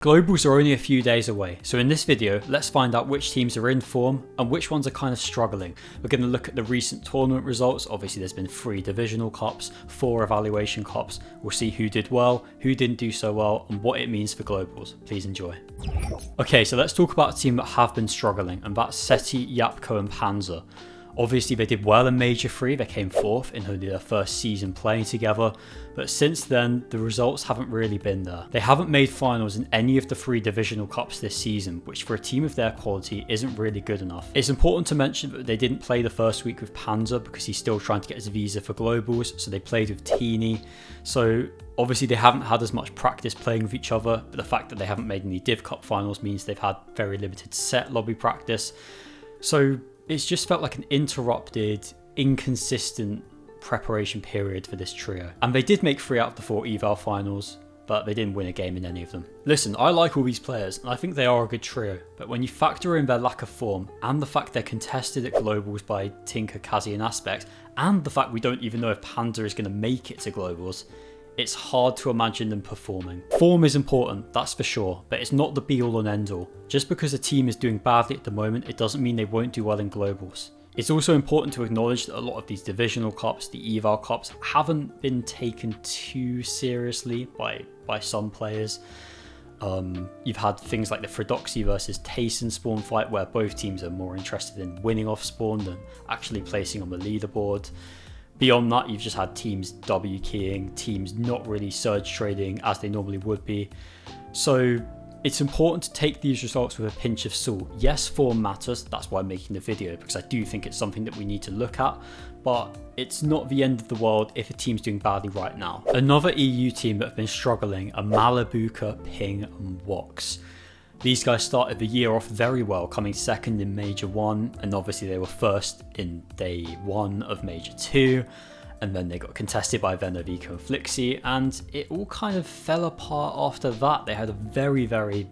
Globals are only a few days away, so in this video, let's find out which teams are in form and which ones are kind of struggling. We're going to look at the recent tournament results. Obviously there's been 3 divisional cups, 4 evaluation cups. We'll see who did well, who didn't do so well, and what it means for globals. Please enjoy. Okay, so let's talk about a team that have been struggling, and that's Setty Yapo Panza. Obviously they did well in Major 3, they came 4th in only their first season playing together, but since then the results haven't really been there. They haven't made finals in any of the 3 divisional cups this season, which for a team of their quality isn't really good enough. It's important to mention that they didn't play the first week with Panza because he's still trying to get his visa for globals, so they played with Teeny. So obviously they haven't had as much practice playing with each other, but the fact that they haven't made any Div Cup finals means they've had very limited set lobby practice. So it's just felt like an interrupted, inconsistent preparation period for this trio. And they did make 3 out of the 4 eval finals, but they didn't win a game in any of them. Listen, I like all these players, and I think they are a good trio, but when you factor in their lack of form, and the fact they're contested at globals by Tinker, Kazi and Aspect, and the fact we don't even know if Panza is going to make it to globals, it's hard to imagine them performing. Form is important, that's for sure, but it's not the be all and end all. Just because a team is doing badly at the moment, it doesn't mean they won't do well in globals. It's also important to acknowledge that a lot of these divisional cups, the eval cups, haven't been taken too seriously by some players. You've had things like the Fredoxy versus Tayson spawn fight, where both teams are more interested in winning off spawn than actually placing on the leaderboard. Beyond that, you've just had teams W keying, teams not really surge trading as they normally would be. So it's important to take these results with a pinch of salt. Yes, form matters, that's why I'm making the video, because I do think it's something that we need to look at, but it's not the end of the world if a team's doing badly right now. Another EU team that have been struggling are Malibuka Ping W. These guys started the year off very well, coming 2nd in Major 1, and obviously they were 1st in Day 1 of Major 2, and then they got contested by Venovico Felixie, and it all kind of fell apart after that. They had a very, very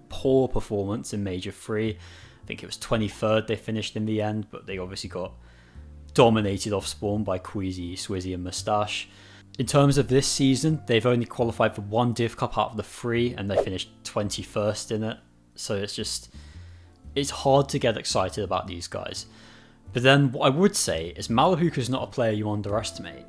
poor performance in Major 3. I think it was 23rd they finished in the end, but they obviously got dominated off spawn by Queasy, Swizzy and Moustache. In terms of this season, they've only qualified for 1 Div Cup out of the 3, and they finished 21st in it. So it's hard to get excited about these guys. But then what I would say is Malibuka's not a player you underestimate.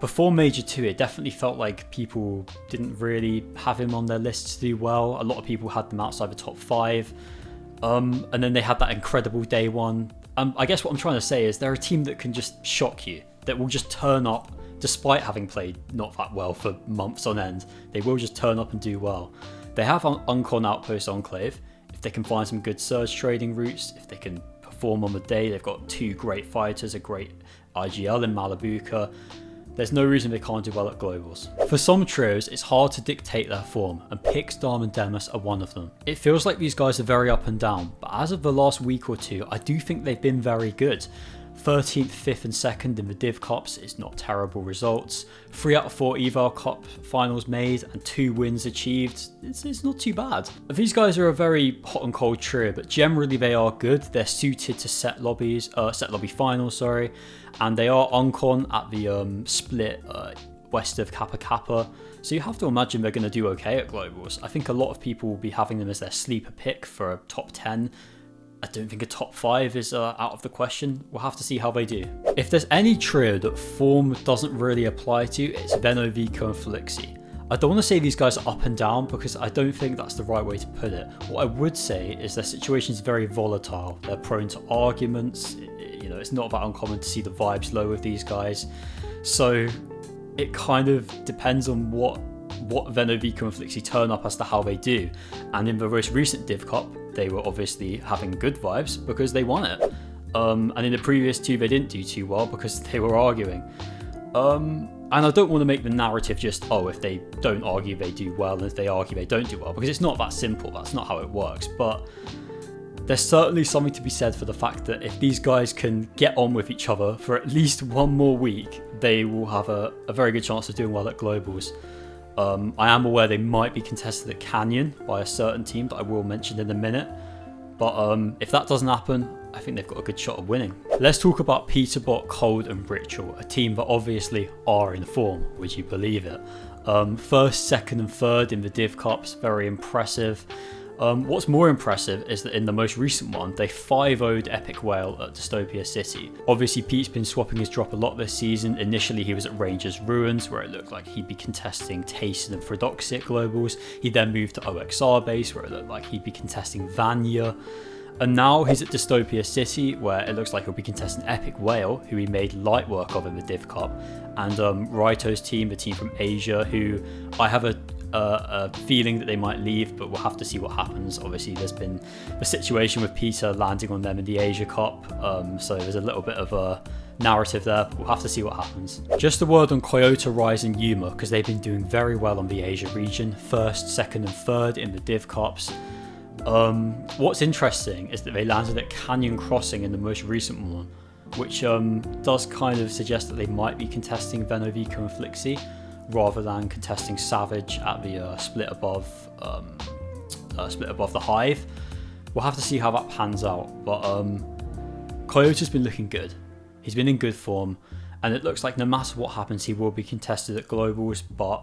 Before Major 2, it definitely felt like people didn't really have him on their list to do well. A lot of people had them outside the top 5. And then they had that incredible Day 1. I guess what I'm trying to say is they're a team that can just shock you, that will just turn up despite having played not that well for months on end. They will just turn up and do well. They have Uncon Outpost Enclave. If they can find some good surge trading routes, if they can perform on the day, they've got 2 great fighters, a great IGL in Malibuka. There's no reason they can't do well at globals. For some trios, it's hard to dictate their form, and Pix Darm Demos are one of them. It feels like these guys are very up and down, but as of the last week or 2, I do think they've been very good. 13th, 5th and 2nd in the Div Cups is not terrible results. 3 out of 4 Eval Cup finals made and 2 wins achieved. It's not too bad. These guys are a very hot and cold trio, but generally they are good. They're suited to set lobby finals, and they are Uncon at the split west of Kappa Kappa. So you have to imagine they're going to do okay at globals. I think a lot of people will be having them as their sleeper pick for a top 10. I don't think a top 5 is out of the question. We'll have to see how they do. If there's any trio that form doesn't really apply to, it's Venovico and Felixie. I don't want to say these guys are up and down because I don't think that's the right way to put it. What I would say is their situation is very volatile. They're prone to arguments. It's not that uncommon to see the vibes low with these guys. So it kind of depends on what Venovico and Felixie turn up as to how they do. And in the most recent Div Cup, they were obviously having good vibes because they won it. And in the previous 2, they didn't do too well because they were arguing. And I don't want to make the narrative just, if they don't argue, they do well, and if they argue, they don't do well, because it's not that simple. That's not how it works. But there's certainly something to be said for the fact that if these guys can get on with each other for at least 1 more week, they will have a very good chance of doing well at globals. I am aware they might be contested at Canyon by a certain team that I will mention in a minute, but if that doesn't happen, I think they've got a good shot of winning. Let's talk about Peterbot Cold Ritual, a team that obviously are in form, would you believe it? First, second and third in the Div Cups, very impressive. What's more impressive is that in the most recent one, they 5-0'd Epic Whale at Dystopia City. Obviously, Pete's been swapping his drop a lot this season. Initially, he was at Rangers Ruins, where it looked like he'd be contesting Tayson and Fredoxit globals. He then moved to OXR base, where it looked like he'd be contesting Vanya. And now he's at Dystopia City, where it looks like he'll be contesting Epic Whale, who he made light work of in the Div Cup, and Raito's team, the team from Asia, who I have a feeling that they might leave, but we'll have to see what happens. Obviously, there's been a situation with Peter landing on them in the Asia Cup, so there's a little bit of a narrative there, but we'll have to see what happens. Just a word on Coyota Rise Yuma, because they've been doing very well on the Asia region, first, second and third in the Div Cups. What's interesting is that they landed at Canyon Crossing in the most recent one, which does kind of suggest that they might be contesting Venovico and Felixie rather than contesting Savage at the split above the Hive. We'll have to see how that pans out, but Coyota's been looking good. He's been in good form, and it looks like no matter what happens, he will be contested at Globals, but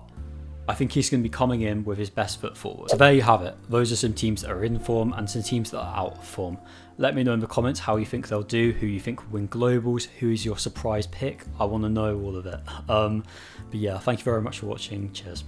I think he's going to be coming in with his best foot forward. So there you have it. Those are some teams that are in form and some teams that are out of form. Let me know in the comments how you think they'll do, who you think will win Globals, who is your surprise pick. I want to know all of it. But yeah, thank you very much for watching. Cheers.